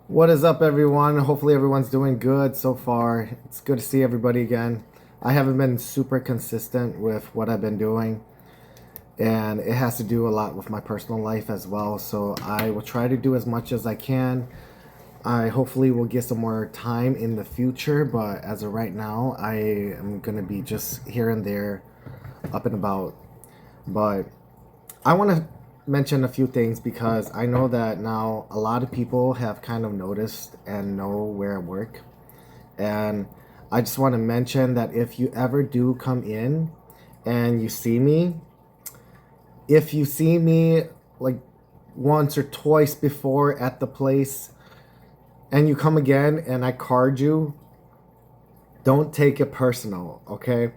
What is up, everyone? Hopefully, everyone's doing good so far. It's good to see everybody again. I haven't been super consistent with what I've been doing, and it has to do a lot with my personal life as well. So, I will try to do as much as I can. I hopefully will get some more time in the future, but as of right now, I am going to be just here and there, up and about. But I want to mention a few things because I know that now a lot of people have kind of noticed and know where I work. And I just want to mention that if you ever do come in and you see me, if you see me like once or twice before at the place and you come again and I card you, don't take it personal, okay?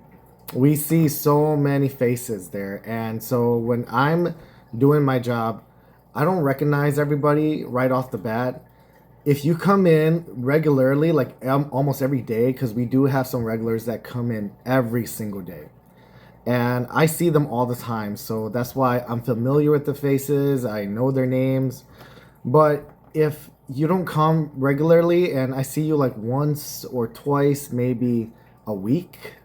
We see so many faces there. And so when I'm doing my job, I don't recognize everybody right off the bat. If you come in regularly, like almost every day, because we do have some regulars that come in every single day, and I see them all the time, so that's why I'm familiar with the faces. I know their names. But if you don't come regularly and I see you like once or twice, maybe a week,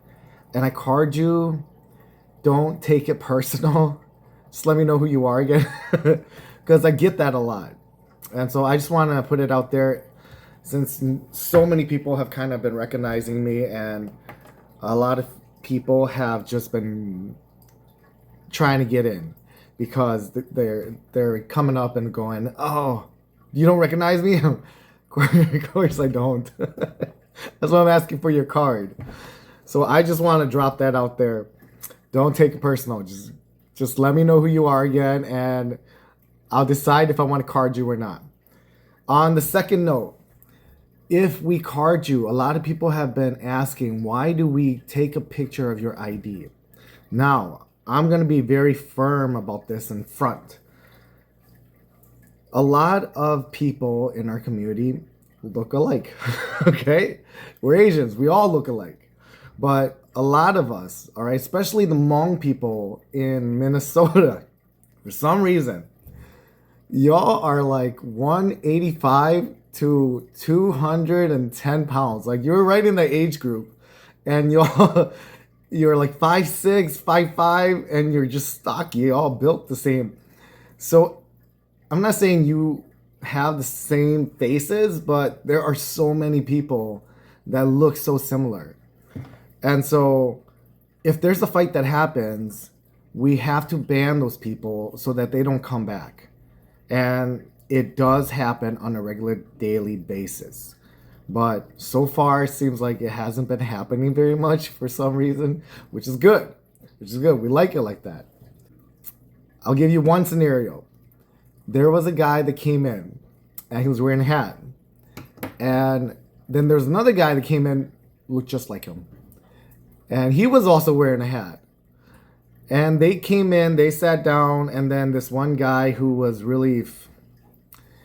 and I card you, don't take it personal. Just let me know who you are again, because I get that a lot. And so I just want to put it out there since so many people have kind of been recognizing me, and a lot of people have just been trying to get in because they're coming up and going, "Oh, you don't recognize me?" Of course I don't. That's why I'm asking for your card. So I just want to drop that out there. Don't take it personal. Just let me know who you are again, and I'll decide if I want to card you or not. On the second note, if we card you, a lot of people have been asking, why do we take a picture of your ID? Now, I'm going to be very firm about this in front. A lot of people in our community look alike. Okay? We're Asians. We all look alike. But a lot of us, all right, especially the Hmong people in Minnesota, for some reason, y'all are like 185 to 210 pounds. Like you're right in the age group. And y'all, you're like 5'6", 5'5", and you're just stocky. You're all built the same. So I'm not saying you have the same faces, but there are so many people that look so similar. And so if there's a fight that happens, we have to ban those people so that they don't come back. And it does happen on a regular daily basis. But so far, it seems like it hasn't been happening very much for some reason, which is good. Which is good. We like it like that. I'll give you one scenario. There was a guy that came in and he was wearing a hat. And then there's another guy that came in, looked just like him. And he was also wearing a hat. And they came in, they sat down, and then this one guy who was really,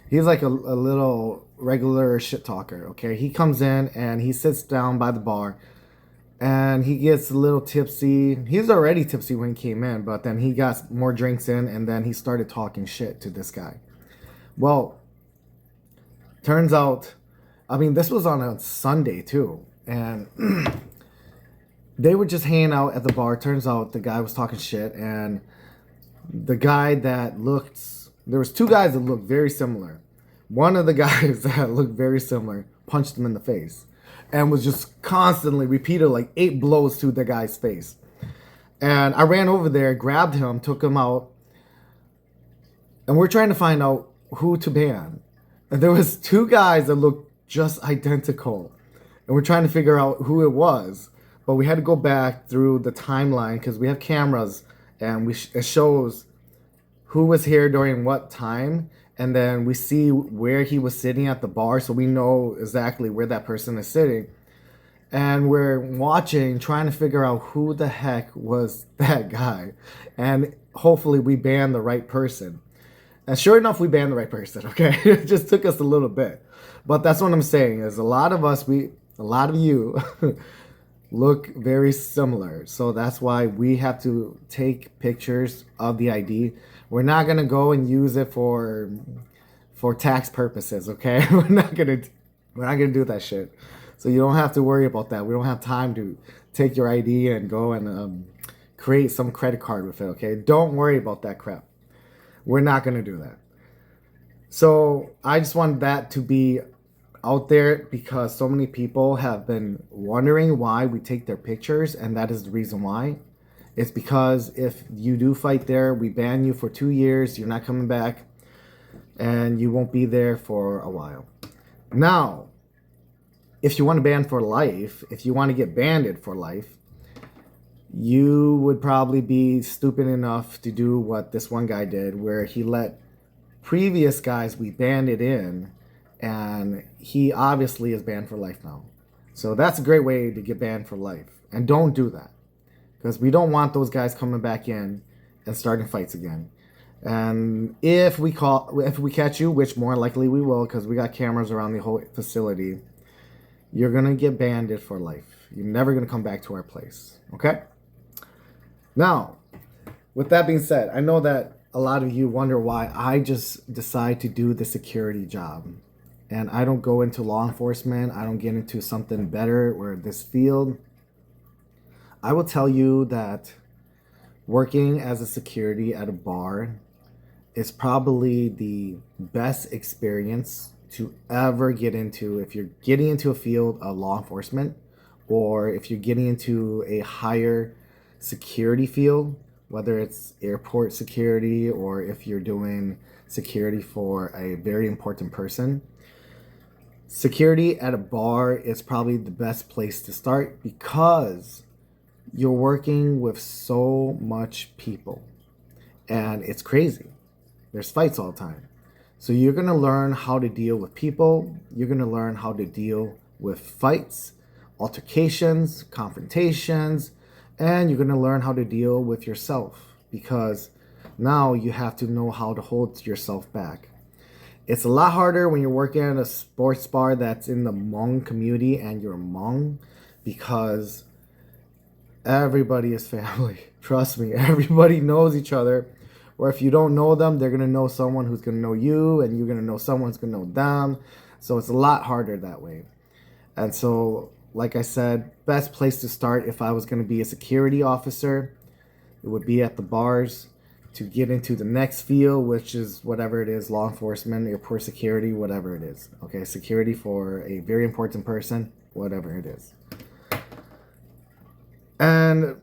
he's like a little regular shit talker, okay? He comes in and he sits down by the bar and he gets a little tipsy. He's already tipsy when he came in, but then he got more drinks in and then he started talking shit to this guy. Well, turns out, I mean, this was on a Sunday too. And they were just hanging out at the bar. Turns out the guy was talking shit, and the guy that looked, there was two guys that looked very similar. One of the guys that looked very similar punched him in the face and was just constantly repeated like 8 blows to the guy's face. And I ran over there, grabbed him, took him out, and we're trying to find out who to ban. And there was two guys that looked just identical, and we're trying to figure out who it was. But we had to go back through the timeline because we have cameras, and it shows who was here during what time, and then we see where he was sitting at the bar, so we know exactly where that person is sitting. And we're watching, trying to figure out who the heck was that guy, and hopefully we ban the right person. And sure enough, we banned the right person. Okay, it just took us a little bit, but that's what I'm saying is a lot of us, a lot of you. Look very similar. So that's why we have to take pictures of the ID. We're not going to go and use it for tax purposes, okay? We're not gonna do that shit. So you don't have to worry about that. We don't have time to take your ID and go and create some credit card with it, okay? Don't worry about that crap. We're not gonna do that. So I just want that to be out there because so many people have been wondering why we take their pictures, and that is the reason why. It's because if you do fight there, we ban you for 2 years, you're not coming back, and you won't be there for a while. Now, if you want to ban for life, if you want to get banned for life, you would probably be stupid enough to do what this one guy did, where he let previous guys we banned it in, and he obviously is banned for life now. So that's a great way to get banned for life. And don't do that, because we don't want those guys coming back in and starting fights again. And if we catch you, which more likely we will, because we got cameras around the whole facility, you're gonna get banned for life. You're never gonna come back to our place. Okay? Now, with that being said, I know that a lot of you wonder why I just decide to do the security job. And I don't go into law enforcement. I don't get into something better or this field. I will tell you that working as a security at a bar is probably the best experience to ever get into if you're getting into a field of law enforcement, or if you're getting into a higher security field, whether it's airport security or if you're doing security for a very important person. Security at a bar is probably the best place to start because you're working with so much people and it's crazy. There's fights all the time. So you're going to learn how to deal with people. You're going to learn how to deal with fights, altercations, confrontations, and you're going to learn how to deal with yourself, because now you have to know how to hold yourself back. It's a lot harder when you're working at a sports bar that's in the Hmong community and you're Hmong, because everybody is family. Trust me, everybody knows each other. Or if you don't know them, they're going to know someone who's going to know you, and you're going to know someone who's going to know them. So it's a lot harder that way. And so, like I said, best place to start if I was going to be a security officer, it would be at the bars, to get into the next field, which is whatever it is, law enforcement, airport security, whatever it is. Okay, security for a very important person, whatever it is. And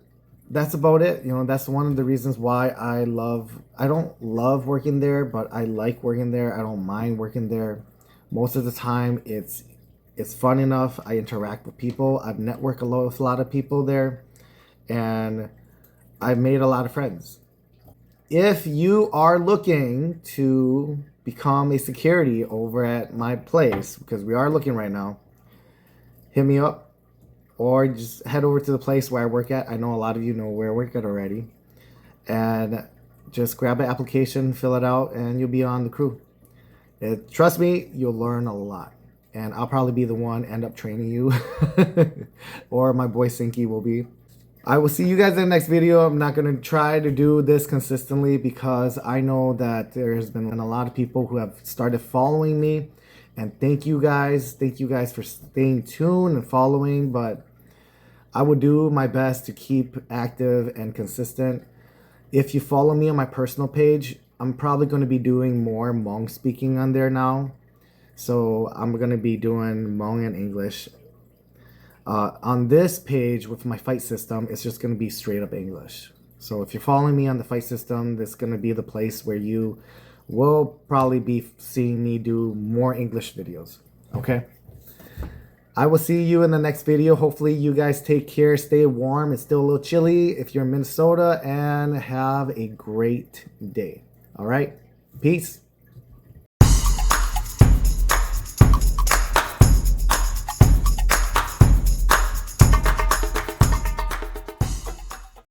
that's about it. You know, that's one of the reasons why I don't love working there, but I like working there. I don't mind working there. Most of the time, it's fun enough. I interact with people. I've networked with a lot of people there, and I've made a lot of friends. If you are looking to become a security over at my place, because we are looking right now, hit me up, or just head over to the place where I work at. I know a lot of you know where I work at already, and just grab an application, fill it out, and you'll be on the crew. Trust me, you'll learn a lot. And I'll probably be the one end up training you. Or my boy Sinky will be. I will see you guys in the next video. I'm not going to try to do this consistently because I know that there's been a lot of people who have started following me. And thank you guys. Thank you guys for staying tuned and following. But I will do my best to keep active and consistent. If you follow me on my personal page, I'm probably going to be doing more Hmong speaking on there now. So I'm going to be doing Hmong and English. On this page with my fight system, it's just going to be straight up English. So if you're following me on the fight system, this is going to be the place where you will probably be seeing me do more English videos. Okay? I will see you in the next video. Hopefully you guys take care, stay warm. It's still a little chilly if you're in Minnesota, and have a great day. All right? Peace.